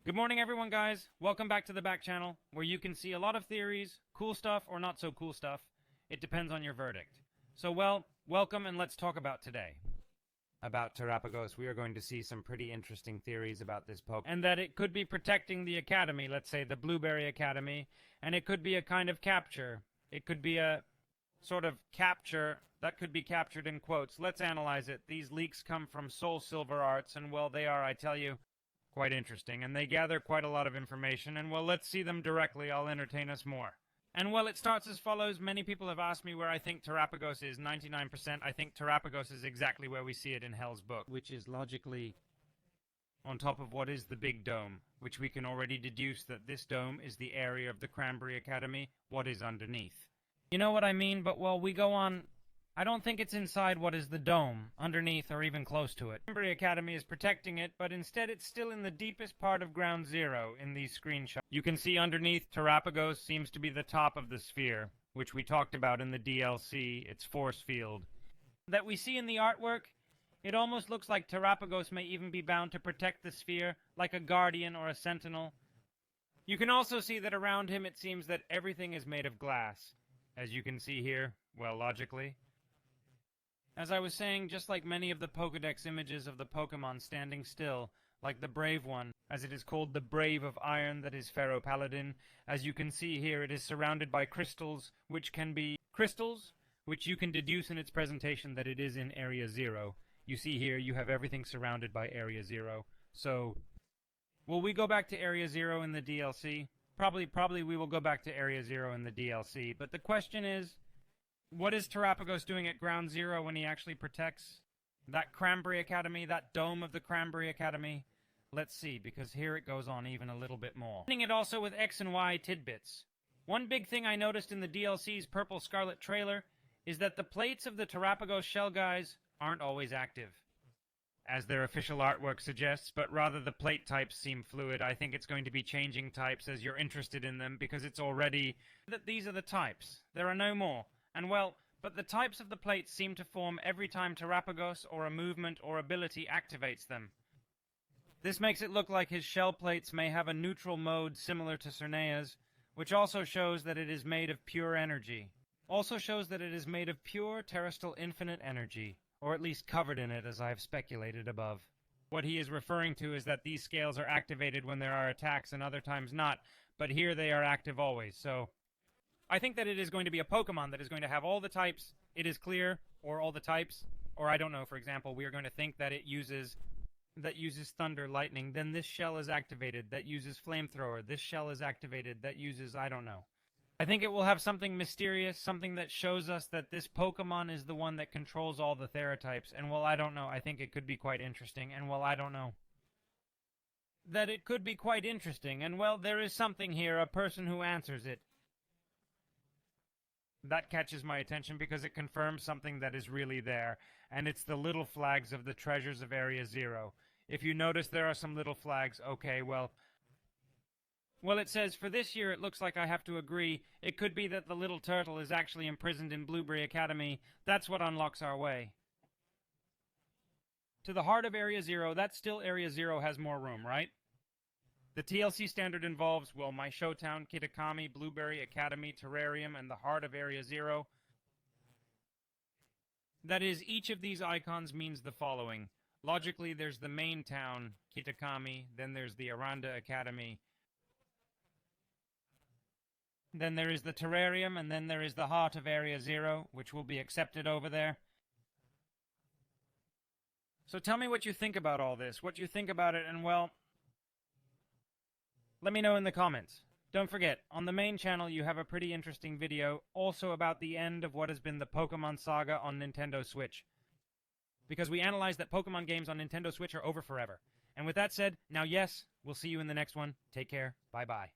Good morning, everyone, guys. Welcome back to the back channel, where you can see a lot of theories, cool stuff or not so cool stuff. It depends on your verdict. So, welcome, and let's talk about today. About Terapagos, we are going to see some pretty interesting theories about this Pokemon. And that it could be protecting the Academy, let's say the Blueberry Academy, and it could be a kind of capture. It could be a sort of capture that could be captured in quotes. Let's analyze it. These leaks come from Soul Silver Arts, and well, they are, I tell you, quite interesting, and they gather quite a lot of information, and well, let's see them directly. I'll entertain us more. And well, it starts as follows. Many people have asked me where I think Terapagos is. 99%. I think Terapagos is exactly where we see it in Hell's Book, which is logically on top of what is the big dome, which we can already deduce that this dome is the area of the Cranberry Academy, what is underneath. You know what I mean? But well, we go on. I don't think it's inside what is the dome, underneath, or even close to it. Cranberry Academy is protecting it, but instead it's still in the deepest part of Ground Zero in these screenshots. You can see underneath, Terapagos seems to be the top of the sphere, which we talked about in the DLC, its force field. That we see in the artwork, it almost looks like Terapagos may even be bound to protect the sphere, like a guardian or a sentinel. You can also see that around him it seems that everything is made of glass. As you can see here, well, logically. As I was saying, just like many of the Pokédex images of the Pokémon standing still, like the Brave one, as it is called the Brave of Iron that is Pharaoh Paladin, as you can see here, it is surrounded by crystals, which can be crystals, which you can deduce in its presentation that it is in Area Zero. You see here, you have everything surrounded by Area Zero. So, will we go back to Area Zero in the DLC? Probably we will go back to Area Zero in the DLC, but the question is, what is Terapagos doing at Ground Zero when he actually protects that Cranberry Academy, that dome of the Cranberry Academy? Let's see, because here it goes on even a little bit more. It also with X and Y tidbits. One big thing I noticed in the DLC's Purple Scarlet trailer is that the plates of the Terapagos shell guys aren't always active, as their official artwork suggests, but rather the plate types seem fluid. I think it's going to be changing types as you're interested in them, because it's already that these are the types. There are no more. And well, but the types of the plates seem to form every time Terapagos or a movement or ability activates them. This makes it look like his shell plates may have a neutral mode similar to Cernea's, which also shows that it is made of pure energy. Also shows that it is made of pure terrestrial infinite energy, or at least covered in it, as I have speculated above. What he is referring to is that these scales are activated when there are attacks and other times not, but here they are active always, so I think that it is going to be a Pokemon that is going to have all the types, it is clear, or all the types, or I don't know, for example, we are going to think that it uses Thunder, Lightning, then this shell is activated, that uses Flamethrower, this shell is activated, that uses, I don't know. I think it will have something mysterious, something that shows us that this Pokemon is the one that controls all the Theratypes, and well, I don't know, I think it could be quite interesting, and well, I don't know. That it could be quite interesting, and well, there is something here, a person who answers it. That catches my attention because it confirms something that is really there, and it's the little flags of the treasures of Area Zero. If you notice, there are some little flags. Okay, well, it says, for this year, it looks like I have to agree. It could be that the little turtle is actually imprisoned in Blueberry Academy. That's what unlocks our way. To the heart of Area Zero, that still Area Zero has more room, right? The TLC standard involves, well, my Showtown, Kitakami, Blueberry Academy, Terrarium, and the heart of Area Zero. That is, each of these icons means the following. Logically, there's the main town, Kitakami, then there's the Aranda Academy, then there is the Terrarium, and then there is the heart of Area Zero, which will be accepted over there. So tell me what you think about all this, what you think about it, and well, let me know in the comments. Don't forget, on the main channel you have a pretty interesting video also about the end of what has been the Pokemon saga on Nintendo Switch. Because we analyzed that Pokemon games on Nintendo Switch are over forever. And with that said, now yes, we'll see you in the next one. Take care. Bye-bye.